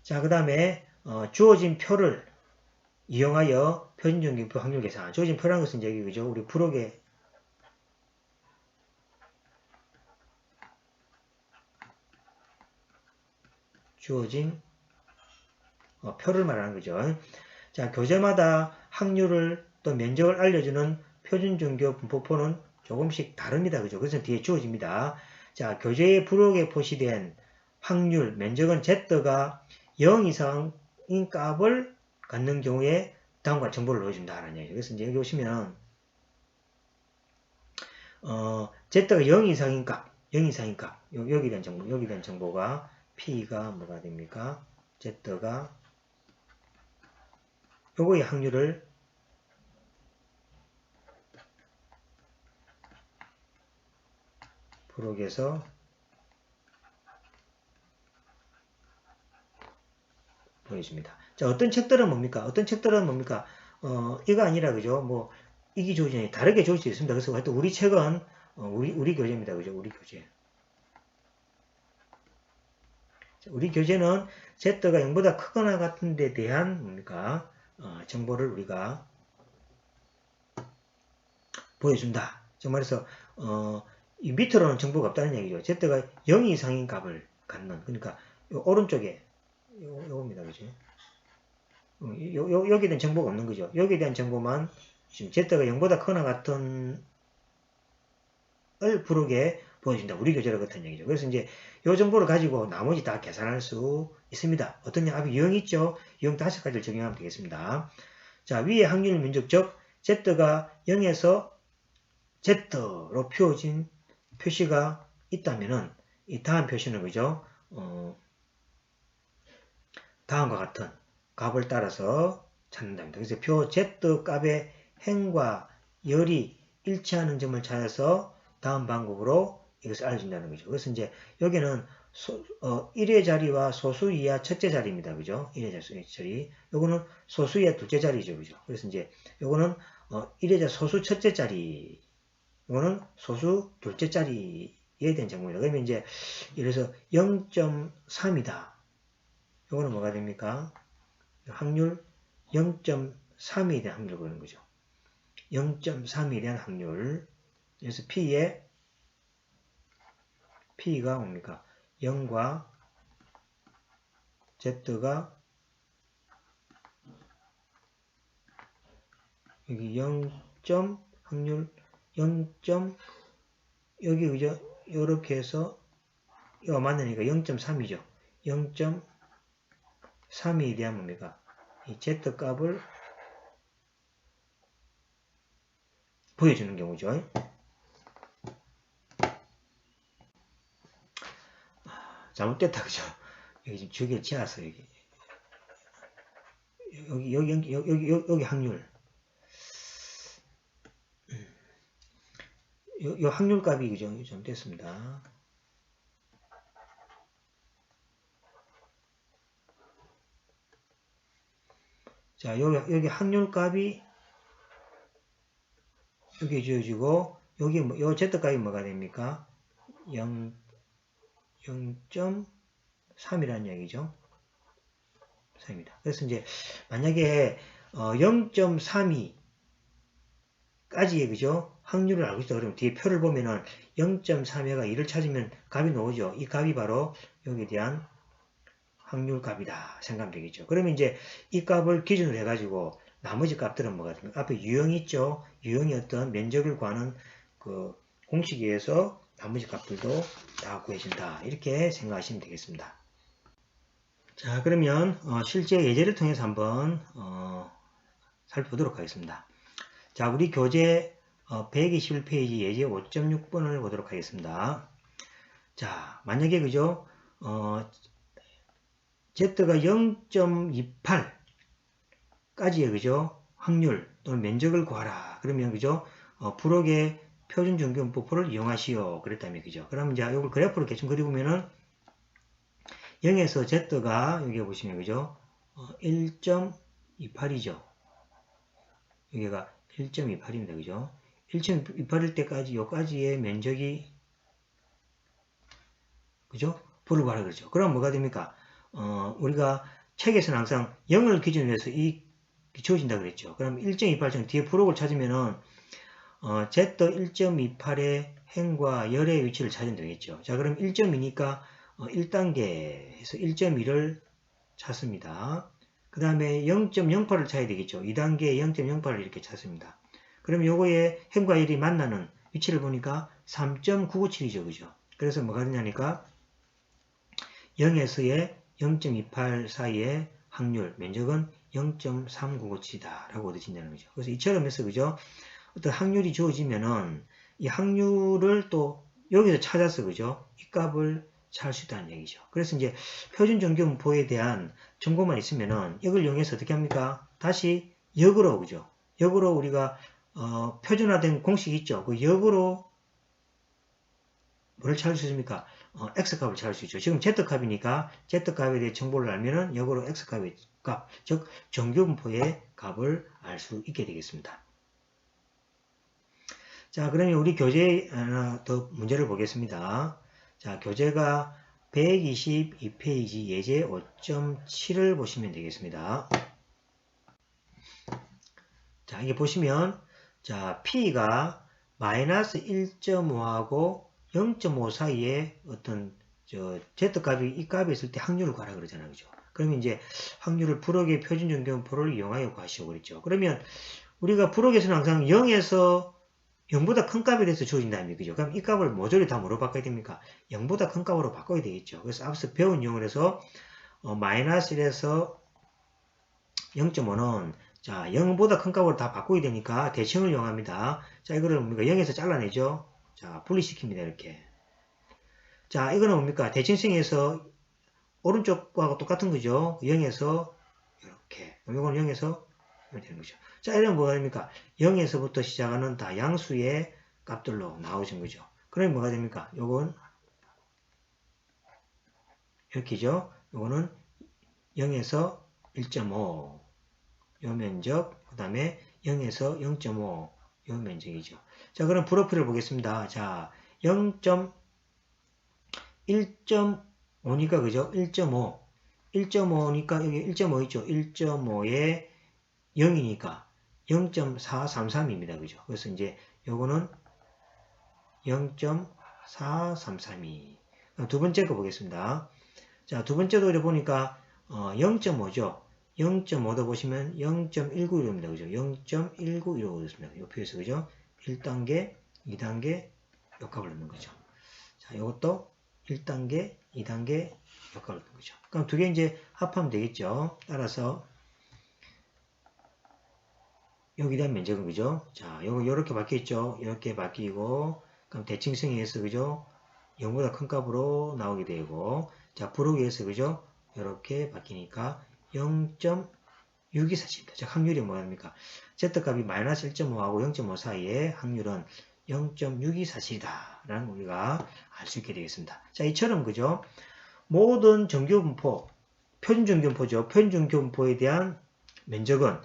자, 그 다음에 주어진 표를 이용하여 표준전기표 확률 계산. 주어진 표라는 것은 여기 그죠? 우리 부록에 주어진 표를 말하는 거죠. 자, 교재마다 확률을 또 면적을 알려주는 표준전교 분포표는 조금씩 다릅니다. 그죠? 그래서 뒤에 주어집니다. 자, 교재의 부록에 표시된 확률, 면적은 Z가 0 이상인 값을 갖는 경우에 다음과 정보를 넣어준다. 라는 얘기죠. 그래서 이제 여기 보시면, Z가 0 이상인 값, 0 이상인 값, 여기에 대한 정보가 P가 뭐가 됩니까? Z가 요거의 확률을 부록에서 보여줍니다. 자, 어떤 책들은 뭡니까? 이거 아니라, 그죠? 뭐, 이게 조지에 다르게 조질 수 있습니다. 그래서 하여튼 우리 책은, 우리 교재입니다. 그죠? 우리 교재. 자, 우리 교재는 Z가 0보다 크거나 같은 데 대한 뭡니까? 정보를 우리가 보여준다. 즉 말해서, 이 밑으로는 정보가 없다는 얘기죠. Z가 0 이상인 값을 갖는. 그러니까, 요 오른쪽에, 요겁니다. 그죠? 여기에 대한 정보가 없는 거죠. 여기에 대한 정보만 지금 Z가 0보다 크거나 같은 을 부록에 보여준다. 우리 교재로 그렇다는 얘기죠. 그래서 이제 이 정보를 가지고 나머지 다 계산할 수 있습니다. 어떠냐? 앞에 유형 있죠? 유형 5가지를 적용하면 되겠습니다. 자, 위에 확률 면적적 Z가 0에서 Z로 표진 표시가 있다면은 이 다음 표시는 그죠? 다음과 같은 값을 따라서 찾는답니다. 그래서 표 Z 값의 행과 열이 일치하는 점을 찾아서 다음 방법으로 이것을 알려준다는 거죠. 그래서 이제 여기는 1의 자리와 소수 이하 첫째 자리입니다. 그죠? 1의 자리. 요거는 소수 이하 둘째 자리죠. 그죠? 그래서 이제 요거는 1의 소수 첫째 자리. 요거는 소수 둘째 자리에 대한 정보입니다. 그러면 이제 예를 들어서 0.3이다. 요거는 뭐가 됩니까? 확률 0.3에 대한 확률을 보는 거죠. 0.3에 대한 확률. 그래서 P가 뭡니까? 0과 Z가 여기 0. 확률 0. 여기 그죠? 요렇게 해서 이거 맞으니까 0.3이죠. 0.3에 대한 뭡니까? 이 Z 값을 보여주는 경우죠. 잘못됐다, 그죠? 여기 지금 주기를 지었어, 여기. 여기 확률. 요 확률 값이, 그죠? 잘못됐습니다. 자, 여기 확률 값이 여기 주어지고, 여기 요 Z 값이 뭐가 됩니까? 0.3이라는 얘기죠. 3입니다. 그래서 이제 만약에 0.32까지의 그죠? 확률을 알고 있다 그러면 뒤에 표를 보면은 0.3회가 2를 찾으면 값이 나오죠. 이 값이 바로 여기에 대한 확률 값이다 생각하면 되겠죠. 그러면 이제 이 값을 기준으로 해가지고 나머지 값들은 뭐가 됩니까? 앞에 유형이 있죠. 유형이 어떤 면적을 구하는 그 공식에 의해서 나머지 값들도 다 구해진다. 이렇게 생각하시면 되겠습니다. 자, 그러면 실제 예제를 통해서 한번 살펴보도록 하겠습니다. 자, 우리 교재 121페이지 예제 5.6번을 보도록 하겠습니다. 자, 만약에 그죠? Z가 0.28까지의 그죠? 확률 또는 면적을 구하라. 그러면 그죠? 부록의 표준 전기분포를 이용하시오. 그랬다면 그죠? 그러면 이제 이걸 그래프로 대충 그려보면은 0에서 Z가 여기 보시면 그죠? 1.28이죠. 여기가 1.28입니다. 그죠? 1.28일 때까지 요까지의 면적이 그죠? 불을 구하라 그러죠. 그럼 뭐가 됩니까? 우리가 책에서는 항상 0을 기준으로 해서 이 주어진다 그랬죠. 그럼 1.28점 뒤에 부록을 찾으면은 Z 1.28의 행과 열의 위치를 찾으면 되겠죠. 자, 그럼 1.2니까 1단계에서 1.1을 찾습니다. 그 다음에 0.08을 찾아야 되겠죠. 2단계에 0.08을 이렇게 찾습니다. 그럼 요거의 행과 열이 만나는 위치를 보니까 3.997이죠. 그죠? 그래서 뭐가 되냐니까 0에서의 0.28 사이의 확률, 면적은 0.3997이다 라고 얻어진다는 거죠. 그래서 이처럼 해서 그죠? 어떤 확률이 주어지면은 이 확률을 또 여기서 찾아서 그죠? 이 값을 찾을 수 있다는 얘기죠. 그래서 이제 표준 정교분포에 대한 정보만 있으면은 이걸 이용해서 어떻게 합니까? 다시 역으로 그죠? 역으로 우리가 표준화된 공식이 있죠. 그 역으로 뭐를 찾을 수 있습니까? x값을 찾을 수 있죠. 지금 z값이니까 z값에 대해 정보를 알면은 역으로 x값의 값, 즉 정교분포의 값을 알 수 있게 되겠습니다. 자, 그러면 우리 교재 하나 더 문제를 보겠습니다. 자, 교재가 122페이지 예제 5.7을 보시면 되겠습니다. 자, 이게 보시면 자, P가 마이너스 1.5하고 0.5 사이에 어떤 Z값이 이 값이 있을 때 확률을 구하라 그러잖아요. 그죠? 그러면 이제 확률을 부록의 표준 정교분포를 이용하여 구하시오 그랬죠. 그러면 우리가 부록에서는 항상 0에서 0보다 큰 값에 대해서 주어진다는 얘기죠. 그럼 이 값을 모조리 다 뭐로 바꿔야 됩니까? 0보다 큰 값으로 바꿔야 되겠죠. 그래서 앞서 배운 용어를 해서 마이너스 1에서 0.5는 자 0보다 큰 값으로 다 바꿔야 되니까 대칭을 이용합니다. 자 이거를 우리가 0에서 잘라내죠. 자 분리시킵니다. 이렇게. 자 이거는 뭡니까? 대칭성에서 오른쪽과 똑같은 거죠. 0에서 이렇게. 이건 0에서 이렇게 되는 거죠. 자, 이런 뭐가 됩니까? 0에서부터 시작하는 다 양수의 값들로 나오신 거죠. 그러면 뭐가 됩니까? 요건 이렇게죠. 요거는 0에서 1.5 요 면적, 그 다음에 0에서 0.5 요 면적이죠. 자, 그럼 프로필을 보겠습니다. 자, 1.5니까 그죠? 1.5 1.5니까 여기 1.5 있죠? 1.5에 0이니까 0.433입니다. 그죠? 그래서 이제 요거는 0.4332. 두 번째 거 보겠습니다. 자, 두 번째도 이렇게 보니까 0.5죠. 0.5도 보시면 0.191입니다. 그죠? 0.191로 됐습니다. 요 표에서 그죠? 1단계, 2단계 요 값을 넣는 거죠. 자, 요것도 1단계, 2단계 요 값을 넣는 거죠. 그럼 두 개 이제 합하면 되겠죠. 따라서 여기에 대한 면적은 그죠? 자, 요거 요렇게 바뀌었죠? 이렇게 바뀌고, 그럼 대칭성에 의해서 그죠? 0보다 큰 값으로 나오게 되고, 자, 부록에 의해서 그죠? 요렇게 바뀌니까 0.6247입니다. 즉, 확률이 뭐랍니까? Z값이 마이너스 1.5하고 0.5 사이의 확률은 0.6247이다. 라는 우리가 알 수 있게 되겠습니다. 자, 이처럼 그죠? 모든 정교분포, 표준정교분포죠. 표준정교분포에 대한 면적은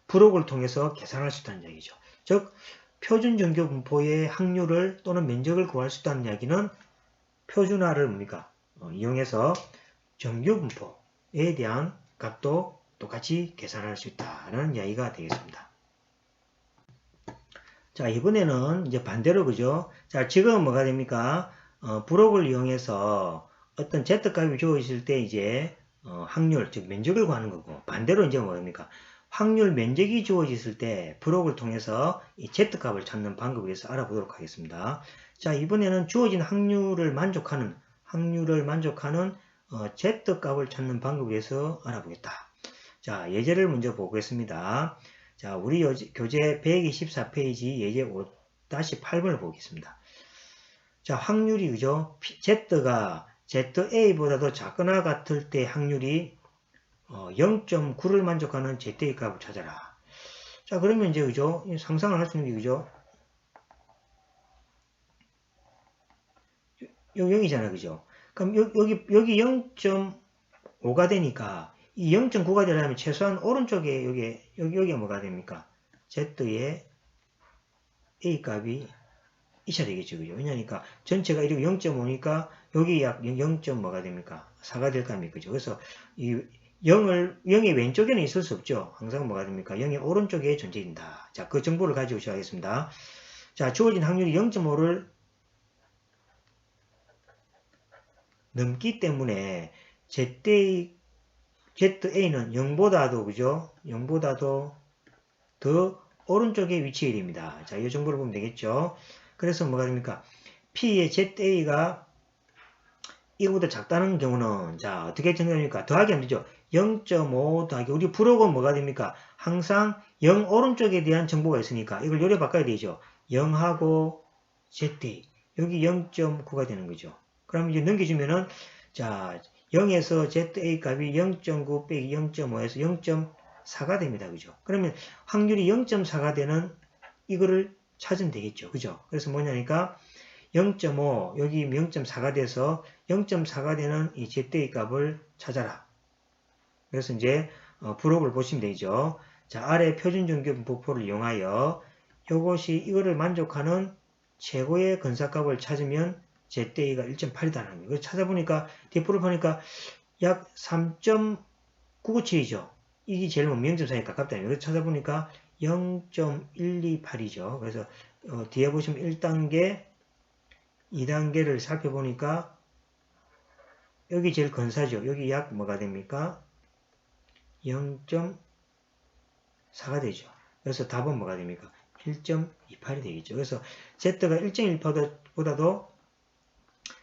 부록을 통해서 계산할 수 있다는 이야기죠. 즉 표준정교분포의 확률을 또는 면적을 구할 수 있다는 이야기는 표준화를 뭡니까? 이용해서 정교분포에 대한 값도 똑같이 계산할 수 있다는 이야기가 되겠습니다. 자, 이번에는 이제 반대로 그죠? 자, 지금 뭐가 됩니까? 부록을 이용해서 어떤 Z값이 주어졌을 때 이제 확률, 즉 면적을 구하는 거고, 반대로 이제 뭐랍니까? 확률 면적이 주어졌을 때 부록을 통해서 이 Z값을 찾는 방법에 대해서 알아보도록 하겠습니다. 자, 이번에는 주어진 확률을 만족하는 Z값을 찾는 방법에 대해서 알아보겠다. 자, 예제를 먼저 보겠습니다. 자, 우리 교재 124페이지 예제 5-8번을 보겠습니다. 자, 확률이 그죠? Z가 ZA보다도 작거나 같을 때 확률이 0.9를 만족하는 ZA 값을 찾아라. 자, 그러면 이제 그죠? 상상을 할 수 있는 게 그죠? 여기 0이잖아. 그죠? 그럼 여기 0.5가 되니까 이 0.9가 되려면 최소한 오른쪽에 여기가 뭐가 됩니까? Z의 A 값이 있어야 되겠죠. 그죠? 왜냐니까 전체가 이렇게 0.5니까 여기 약 0. 뭐가 됩니까? 4가 될 거 아닙니까? 그죠? 그래서 이 0의 왼쪽에는 있을 수 없죠. 항상 뭐가 됩니까? 0의 오른쪽에 존재된다. 자, 그 정보를 가지고 시작하겠습니다. 자, 주어진 확률이 0.5를 넘기 때문에 ZA는 0보다도, 그죠? 0보다도 더 오른쪽에 위치해야 됩니다. 자, 이 정보를 보면 되겠죠? 그래서 뭐가 됩니까? P의 ZA가 이거보다 작다는 경우는, 자, 어떻게 정리합니까? 더하기 하면 되죠? 0.5 더하기, 우리 부록은 뭐가 됩니까? 항상 0 오른쪽에 대한 정보가 있으니까 이걸 요래 바꿔야 되죠? 0하고 ZA. 여기 0.9가 되는 거죠. 그럼 이제 넘겨주면은, 자, 0에서 ZA 값이 0.9 빼기 0.5에서 0.4가 됩니다. 그죠? 그러면 확률이 0.4가 되는 이거를 찾으면 되겠죠. 그죠? 그래서 뭐냐니까 0.5, 여기 0.4가 돼서 0.4가 되는 이 ZA 값을 찾아라. 그래서 이제 부록을 보시면 되죠. 자, 아래 표준정규 분포를 이용하여 이거를 만족하는 최고의 근사값을 찾으면 ZA가 1.8이다라는 거예요. 그래서 찾아보니까 디프로 보니까 약 3.997이죠. 이게 제일 0.4에 가깝다. 그래서 찾아보니까 0.128이죠. 그래서 뒤에 보시면 1단계, 2단계를 살펴보니까 여기 제일 근사죠. 여기 약 뭐가 됩니까? 0.4가 되죠. 그래서 답은 뭐가 됩니까? 1.28이 되겠죠. 그래서 Z가 1.1보다도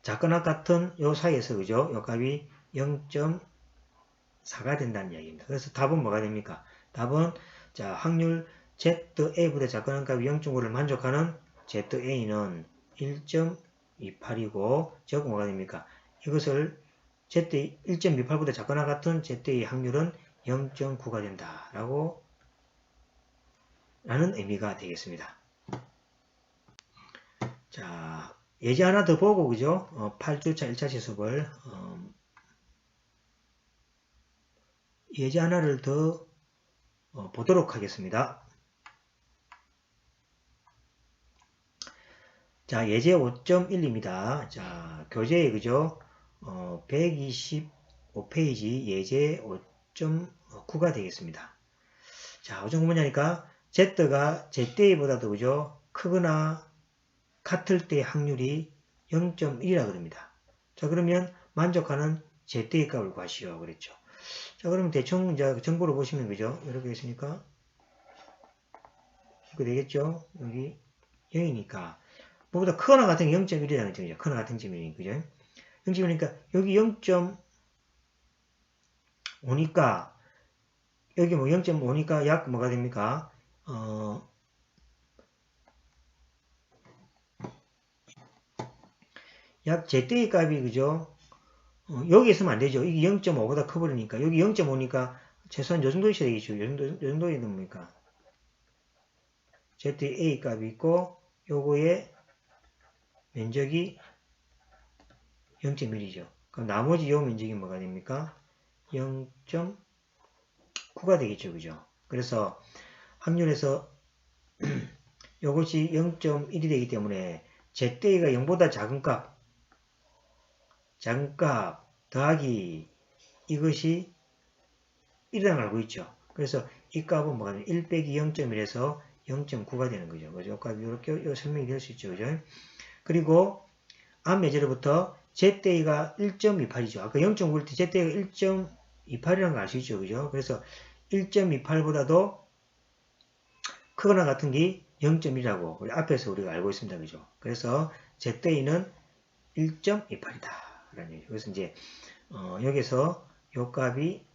작거나 같은 요 사이에서, 그죠? 요 값이 0.4가 된다는 이야기입니다. 그래서 답은 뭐가 됩니까? 답은, 자, 확률 ZA보다 작거나 값이 0.5를 만족하는 ZA는 1.28이고, 즉 뭐가 됩니까? 이것을 ZA 1.28보다 작거나 같은 ZA 확률은 0.9가 된다. 라는 의미가 되겠습니다. 자, 예제 하나 더 보고, 그죠? 8주차 1차 시습을, 예제 하나를 더 보도록 하겠습니다. 자, 예제 5.1입니다. 자, 교재에, 그죠? 125페이지 예제 5.9가 되겠습니다. 자, 어떤 뭐냐니까, Z가 ZA보다도, 그죠? 크거나 같을 때 확률이 0.1이라 그럽니다. 자, 그러면 만족하는 ZA 값을 구하시오. 그랬죠. 자, 그러면 대충 이제 정보를 보시면, 그죠? 이렇게 있으니까, 이거 되겠죠? 여기 0이니까. 뭐보다 크거나 같은 게 0.1이라는 점이죠. 크거나 같은 점이니까, 그죠? 0.1이니까, 여기 0.5니까, 여기 뭐 0.5니까 약 뭐가 됩니까? 약 ZA 값이, 그죠? 여기 있으면 안 되죠. 이게 0.5보다 커버리니까. 여기 0.5니까 최소한 요 정도 있어야 되겠죠. 요 정도에 뭡니까? ZA 값이 있고, 요거의 면적이 0.1이죠. 그럼 나머지 요 면적이 뭐가 됩니까? 0.9가 되겠죠. 그죠? 그래서 확률에서 요것이 0.1이 되기 때문에 ZA가 0보다 작은 값 더하기 이것이 1이라는 걸 알고 있죠. 그래서 이 값은 뭐가 되냐? 1 빼기 0.1에서 0.9가 되는 거죠. 그죠? 이 값이 이렇게 설명이 될 수 있죠. 그죠? 그리고 앞 예제로부터 ZA가 1.28이죠. 아까 0.9일 때 ZA가 1.28이라는 걸 알 수 있죠. 그죠? 그래서 1.28보다도 크거나 같은 게 0.1이라고 우리 앞에서 우리가 알고 있습니다. 그죠? 그래서 ZA는 1.28이다. 라는 얘기죠. 그래서 이제 여기서 요 값이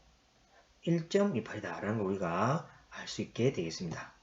1.28이다. 라는 걸 우리가 알 수 있게 되겠습니다.